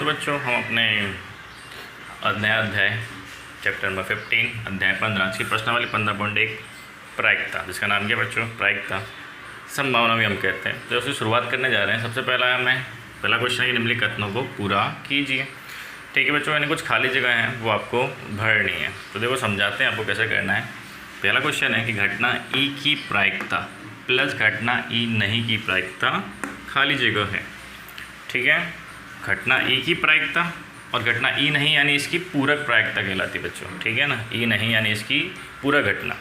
तो बच्चों हम अपने नया अध्याय चैप्टर नंबर 15 अध्याय 15 इसकी प्रश्नावली 15.1 प्रायिकता, जिसका नाम क्या बच्चों? प्रायिकता संभावना भी हम कहते हैं। तो उसकी शुरुआत करने जा रहे हैं। सबसे पहला क्वेश्चन है कि निम्नलिखित कथनों को पूरा कीजिए। ठीक है बच्चों, यानी कुछ खाली जगह हैं वो आपको भरनी है। तो देखो समझाते हैं आपको कैसे करना है। पहला क्वेश्चन है कि घटना ई की प्रायिकता प्लस घटना ई नहीं की प्रायिकता खाली जगह है। ठीक है, घटना ई की प्रायिकता और घटना ई नहीं यानी इसकी पूरक प्रायिकता कहलाती है बच्चों। ठीक है ना, ई नहीं यानी इसकी पूरक घटना।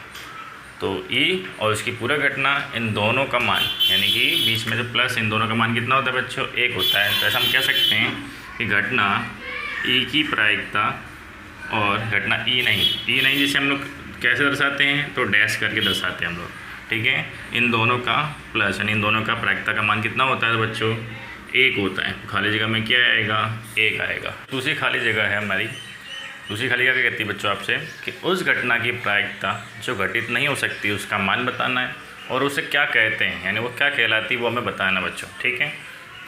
तो ई और इसकी पूरक घटना, इन दोनों का मान यानी कि बीच में जो प्लस, इन दोनों का मान कितना होता है बच्चों? 1 होता है। तो ऐसा हम कह सकते हैं कि घटना ई की प्रायिकता और घटना ई नहीं जिसे हम लोग कैसे दर्शाते हैं? तो डैश करके दर्शाते हैं हम लोग। ठीक है, इन दोनों का प्लस यानी इन दोनों का प्रायिकता का मान कितना होता है बच्चों? 1 होता है। खाली जगह में क्या आएगा? 1 आएगा। दूसरी खाली जगह है हमारी। दूसरी खाली जगह क्या कहती है बच्चों आपसे कि उस घटना की प्रायिकता जो घटित नहीं हो सकती उसका मान बताना है और उसे क्या कहते हैं, यानी वो क्या कहलाती है वो हमें बताना बच्चों। ठीक है,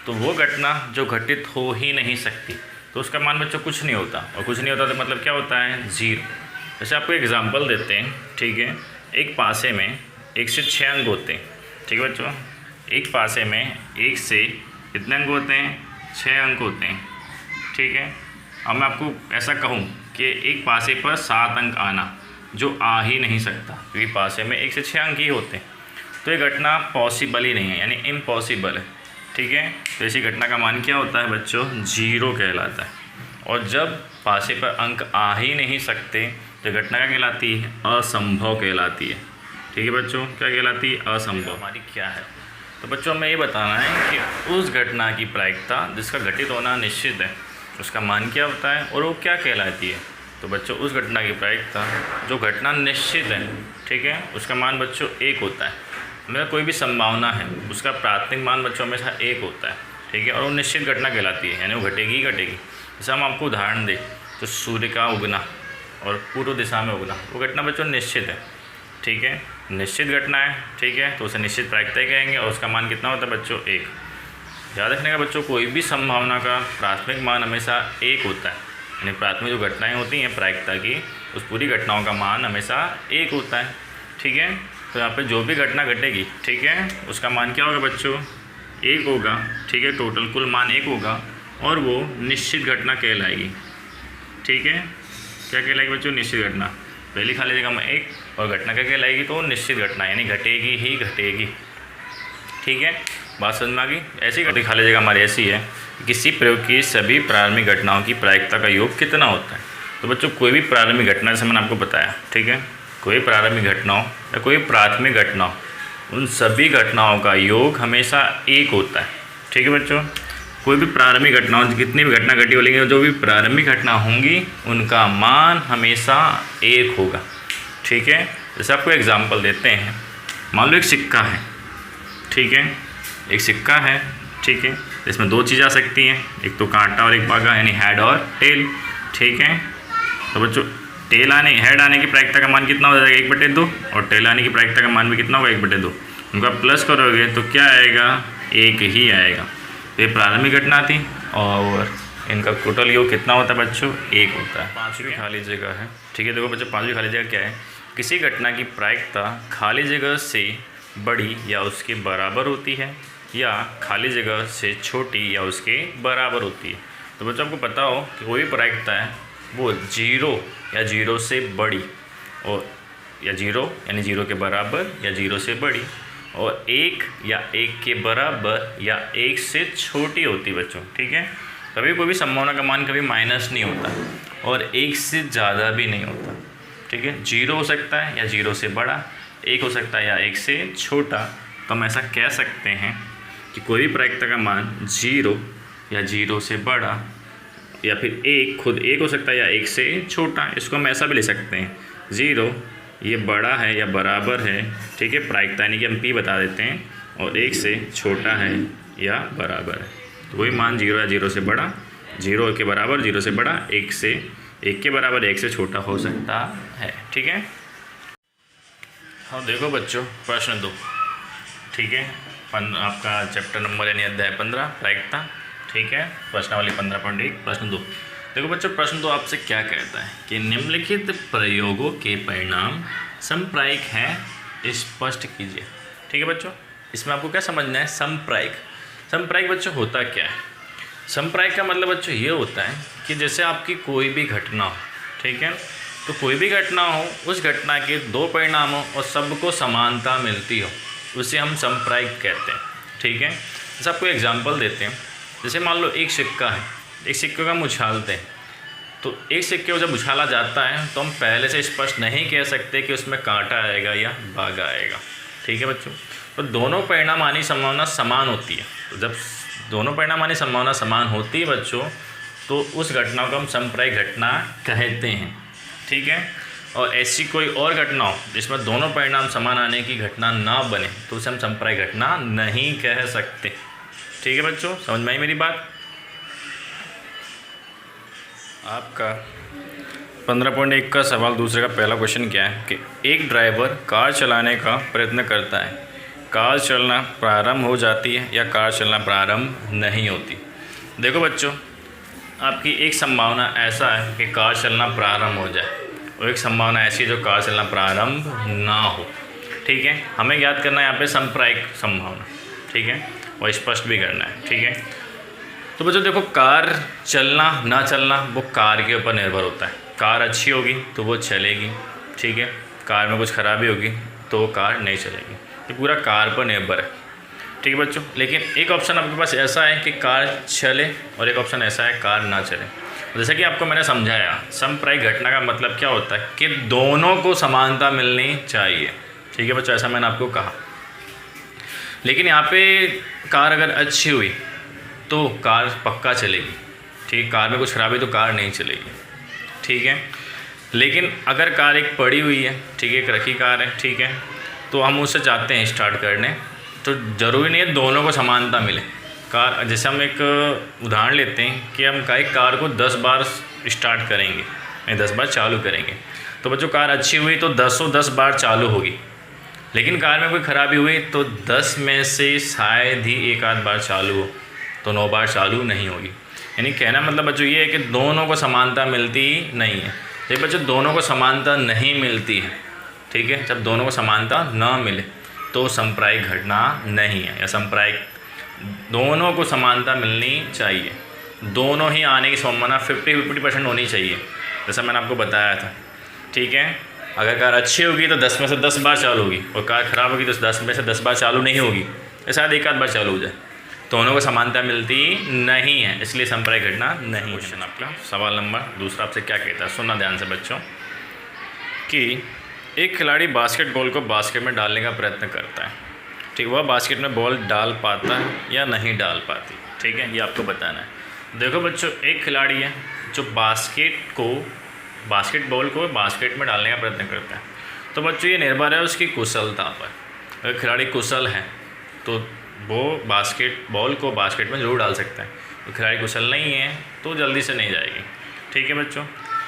तो वो घटना जो घटित हो ही नहीं सकती तो उसका मान बच्चों कुछ नहीं होता, और कुछ नहीं होता तो मतलब क्या होता है? 0। जैसे आपको एग्जाम्पल देते हैं। ठीक है, एक पासे में 1 से 6 अंक होते हैं। ठीक है बच्चों, एक पासे में 1 से कितने अंक होते हैं? 6 अंक होते हैं। ठीक है, अब मैं आपको ऐसा कहूँ कि एक पासे पर 7 अंक आना जो आ ही नहीं सकता, क्योंकि पासे में 1 से 6 अंक ही होते हैं, तो ये घटना पॉसिबल ही नहीं है, यानी इम्पॉसिबल है। ठीक है, तो ऐसी घटना का मान क्या होता है बच्चों? 0 कहलाता है। और जब पासे पर अंक आ ही नहीं सकते तो घटना क्या कहलाती है? असंभव कहलाती है। ठीक है बच्चों, क्या कहलाती है? असंभव। हमारी क्या है? तो बच्चों हमें ये बताना है कि उस घटना की प्रायिकता जिसका घटित होना निश्चित है उसका मान क्या होता है और वो क्या कहलाती है? तो बच्चों उस घटना की प्रायिकता जो घटना निश्चित है, ठीक है, उसका मान बच्चों 1 होता है। मतलब कोई भी संभावना है उसका प्राथमिक मान बच्चों हमेशा 1 होता है। ठीक है, और वो निश्चित घटना कहलाती है, यानी वो घटेगी ही घटेगी। जैसे हम आपको उदाहरण दें तो सूर्य का उगना और पूर्व दिशा में उगना, वो घटना बच्चों निश्चित है। ठीक है, निश्चित घटना है। ठीक है, तो उसे निश्चित प्रायिकता ही कहेंगे और उसका मान कितना होता है बच्चों? 1। याद रखने का बच्चों, कोई भी संभावना का प्राथमिक मान हमेशा 1 होता है, यानी प्राथमिक जो घटनाएं होती हैं प्रायिकता की, उस पूरी घटनाओं का मान हमेशा 1 होता है। ठीक है, तो यहाँ पे जो भी घटना घटेगी, ठीक है, उसका मान क्या होगा बच्चों? 1 होगा। ठीक है, टोटल कुल मान 1 होगा और वो निश्चित घटना कहलाएगी। ठीक है, क्या कहलाएगी बच्चों? निश्चित घटना। पहली खाली जगह में 1 और घटना क्या कहलाएगी? तो निश्चित घटना, यानी घटेगी ही घटेगी। ठीक है, बात समझ में आ गई? ऐसी घटी खाली जगह हमारी ऐसी है कि किसी प्रयोग की सभी प्रारंभिक घटनाओं की प्रायिकता का योग कितना होता है? तो बच्चों कोई भी प्रारंभिक घटना, जैसे मैंने आपको बताया, ठीक है, कोई प्रारंभिक घटनाओं या कोई प्राथमिक घटनाओं, उन सभी घटनाओं का योग हमेशा 1 होता है। ठीक है बच्चों, कोई भी प्रारंभिक घटनाओं, जितनी भी घटना घटी बोलेंगे, जो भी प्रारंभिक घटना होंगी उनका मान हमेशा 1 होगा। ठीक है, जैसे आपको एग्जांपल देते हैं। मान लो एक सिक्का है। ठीक है, एक सिक्का है। ठीक है, इसमें 2 चीज़ें आ सकती हैं, एक तो कांटा और एक बागा, यानी हेड और टेल। ठीक है, तो बच्चों हेड आने की प्रायिकता का मान कितना हो जाएगा? 1/2, और टेल आने की प्रायिकता का मान भी कितना होगा? 1/2। उनका प्लस करोगे तो क्या आएगा? 1 ही आएगा। तो ये प्रारंभिक घटना थी और इनका टोटल योग कितना होता है बच्चों? 1 होता है। 5वीं खाली जगह है। ठीक है, देखो बच्चों 5वीं खाली जगह क्या है? किसी घटना की प्रायिकता खाली जगह से बड़ी या उसके बराबर होती है या खाली जगह से छोटी या उसके बराबर होती है। तो बच्चों आपको पता हो कि कोई भी प्रायिकता है वो 0 या 0 से बड़ी, और या 0 यानी 0 के बराबर या 0 से बड़ी, और 1 या 1 के बराबर या 1 से छोटी होती है बच्चों। ठीक है, कभी कोई भी संभावना का मान कभी माइनस नहीं होता और 1 से ज़्यादा भी नहीं होता। ठीक है, 0 हो सकता है या 0 से बड़ा, 1 हो सकता है या 1 से छोटा। तो हम ऐसा कह सकते हैं कि कोई भी प्रायिकता का मान 0 या 0 से बड़ा या फिर 1 खुद 1 हो सकता है या 1 से छोटा। इसको हम ऐसा भी ले सकते हैं, 0 ये बड़ा है या बराबर है, ठीक है, प्रायिकता यानी कि हम P बता देते हैं, और 1 से छोटा है या बराबर है। तो वही मान 0 या 0 से बड़ा, 0 के बराबर, 0 से बड़ा, 1 के बराबर, 1 से छोटा हो सकता है। ठीक है, हाँ देखो बच्चों प्रश्न 2। ठीक है, आपका चैप्टर नंबर यानी अध्याय 15 प्रायिकता। ठीक है। प्रश्नावली 15.1 प्रश्न 2। देखो बच्चों, प्रश्न 2 आपसे क्या कहता है कि निम्नलिखित प्रयोगों के परिणाम समप्रायिक हैं, स्पष्ट कीजिए। ठीक है बच्चों, इसमें आपको क्या समझना है? समप्रायिक। समप्रायिक बच्चों होता क्या है? समप्रायिक का मतलब बच्चों ये होता है कि जैसे आपकी कोई भी घटना हो, ठीक है, तो कोई भी घटना हो, उस घटना के दो परिणाम हो और सबको समानता मिलती हो, उसे हम समप्रायिक कहते हैं। ठीक है, जैसे आपको एग्जांपल देते हैं। जैसे मान लो एक सिक्का है, एक सिक्के का हम उछालते हैं, तो एक सिक्के को जब उछाला जाता है तो हम पहले से स्पष्ट नहीं कह सकते कि उसमें कांटा आएगा या बागा आएगा। ठीक है बच्चों, तो दोनों परिणाम आने की संभावना समान होती है। तो जब दोनों परिणाम आने की संभावना समान होती है बच्चों, तो उस घटना को हम समप्रायिक घटना कहते हैं। ठीक है, और ऐसी कोई और घटना हो जिसमें दोनों परिणाम समान आने की घटना ना बने, तो उसे हम समप्रायिक घटना नहीं कह सकते। ठीक है बच्चों, समझ में आई मेरी बात? आपका 15.1 का सवाल दूसरे का पहला क्वेश्चन क्या है कि एक ड्राइवर कार चलाने का प्रयत्न करता है, कार चलना प्रारंभ हो जाती है या कार चलना प्रारंभ नहीं होती। देखो बच्चों, आपकी एक संभावना ऐसा है कि कार चलना प्रारंभ हो जाए और एक संभावना ऐसी है जो कार चलना प्रारंभ ना हो। ठीक है, हमें याद करना है यहाँ पे समप्रायिक संभावना। ठीक है, और स्पष्ट भी करना है। ठीक है, तो बच्चों देखो, कार चलना ना चलना वो कार के ऊपर निर्भर होता है। कार अच्छी होगी तो वो चलेगी, ठीक है, कार में कुछ ख़राबी होगी तो वो कार नहीं चलेगी। ये पूरा कार पर निर्भर है। ठीक है बच्चों, लेकिन एक ऑप्शन आपके पास ऐसा है कि कार चले और एक ऑप्शन ऐसा है कार ना चले। जैसा कि आपको मैंने समझाया, समप्रायिक घटना का मतलब क्या होता है कि दोनों को समानता मिलनी चाहिए। ठीक है बच्चों, ऐसा मैंने आपको कहा। लेकिन यहाँ पे कार अगर अच्छी हुई तो कार पक्का चलेगी। ठीक है, कार में कुछ ख़राबी तो कार नहीं चलेगी। ठीक है, लेकिन अगर कार एक पड़ी हुई है, ठीक है, एक रखी कार है, ठीक है, तो हम उससे चाहते हैं स्टार्ट करने, तो ज़रूरी नहीं है दोनों को समानता मिले। कार, जैसे हम एक उदाहरण लेते हैं कि हम कार को 10 बार स्टार्ट करेंगे या 10 बार चालू करेंगे, तो बच्चों कार अच्छी हुई तो 10 बार चालू होगी। लेकिन कार में कोई ख़राबी हुई तो 10 में से शायद ही एक आध बार चालू हो, तो 9 बार चालू नहीं होगी। यानी कहना मतलब बच्चों ये है कि दोनों को समानता मिलती नहीं है। जब बच्चों दोनों को समानता नहीं मिलती है, ठीक है, जब दोनों को समानता न मिले तो समप्रायिक घटना नहीं है। या समप्रायिक, दोनों को समानता मिलनी चाहिए, दोनों ही आने की संभावना 50-50% होनी चाहिए, जैसा मैंने आपको बताया था। ठीक है, अगर कार अच्छी होगी तो 10 में से 10 बार चालू होगी और कार ख़राब होगी तो 10 में से 10 बार चालू नहीं होगी, शायद एक आध बार चालू हो जाए। दोनों को समानता मिलती नहीं है, इसलिए समप्रायिक घटना नहीं। क्वेश्चन आपका सवाल नंबर दूसरा आपसे क्या कहता है, सुनना ध्यान से बच्चों, कि एक खिलाड़ी बास्केटबॉल को बास्केट में डालने का प्रयत्न करता है। ठीक, वह बास्केट में बॉल डाल पाता है या नहीं डाल पाती। ठीक है, ये आपको बताना है। देखो बच्चों, एक खिलाड़ी है जो बास्केटबॉल को बास्केट में डालने का प्रयत्न करता है, तो बच्चों ये निर्भर है उसकी कुशलता पर। अगर खिलाड़ी कुशल है तो वो बास्केटबॉल को बास्केट में ज़रूर डाल सकता है, तो खिलाड़ी कुशल नहीं है तो जल्दी से नहीं जाएगी। ठीक है बच्चों,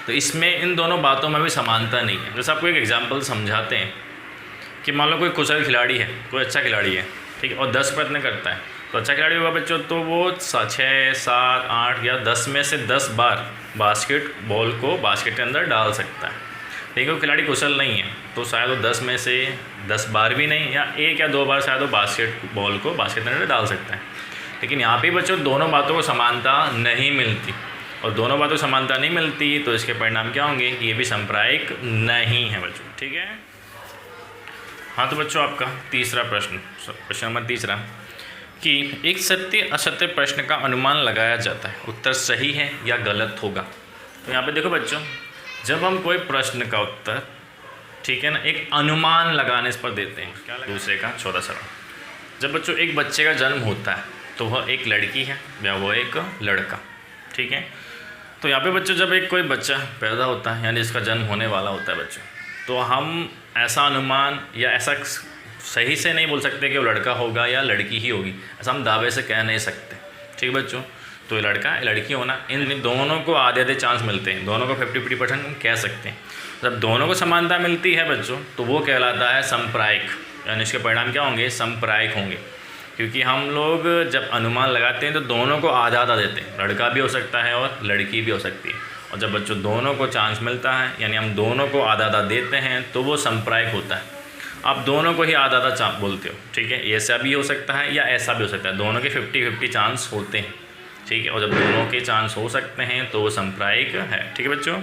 तो इसमें इन दोनों बातों में भी समानता नहीं है। जैसे आपको एक एग्जांपल समझाते हैं कि मान लो कोई कुशल खिलाड़ी है, कोई अच्छा खिलाड़ी है, ठीक है, और 10 प्रयत्न करता है, तो अच्छा खिलाड़ी होगा बच्चों, तो वो 6, 7, 8 या 10 में से 10 बार बास्केटबॉल को बास्केट के अंदर डाल सकता है। लेकिन वो खिलाड़ी कुशल नहीं है तो शायद वो 10 में से 10 बार भी नहीं, या 1 या 2 बार शायद वो बास्केटबॉल को बास्केट के अंदर डाल सकता है। लेकिन यहाँ पे बच्चों दोनों बातों को समानता नहीं मिलती, और दोनों बातों को समानता नहीं मिलती तो इसके परिणाम क्या होंगे कि ये भी समप्रायिक नहीं है बच्चों। ठीक है, हाँ, तो बच्चों आपका तीसरा प्रश्न, क्वेश्चन नंबर तीसरा, कि एक सत्य असत्य प्रश्न का अनुमान लगाया जाता है, उत्तर सही है या गलत होगा। तो यहाँ पे देखो बच्चों, जब हम कोई प्रश्न का उत्तर, ठीक है ना, एक अनुमान लगाने पर देते हैं, क्या दूसरे का छोटा सा, जब बच्चों एक बच्चे का जन्म होता है तो वह एक लड़की है या वो एक लड़का। ठीक है, तो यहाँ पे बच्चों जब एक कोई बच्चा पैदा होता है, यानी इसका जन्म होने वाला होता है बच्चों, तो हम ऐसा अनुमान या ऐसा सही से नहीं बोल सकते कि वो लड़का होगा या लड़की ही होगी, ऐसा हम दावे से कह नहीं सकते। ठीक है बच्चों, तो ये लड़का लड़की होना, इन दोनों को आधे चांस मिलते हैं, दोनों को 50-50% कह सकते हैं। जब दोनों को समानता मिलती है बच्चों तो वो कहलाता है समप्रायिक, यानी इसके परिणाम क्या होंगे, समप्रायिक होंगे। क्योंकि हम लोग जब अनुमान लगाते हैं तो दोनों को आधा आधा देते हैं, लड़का भी हो सकता है और लड़की भी हो सकती है। और जब बच्चों दोनों को चांस मिलता है, यानी हम दोनों को आधा आधा देते हैं, तो वो संप्रायिक होता है। आप दोनों को ही आधा आधा बोलते हो, ठीक है। ऐसा भी हो सकता है या ऐसा भी हो सकता है, दोनों के 50-50 चांस होते हैं, ठीक है। और जब दोनों के चांस हो सकते हैं तो वो संप्रायिक है, ठीक है बच्चों।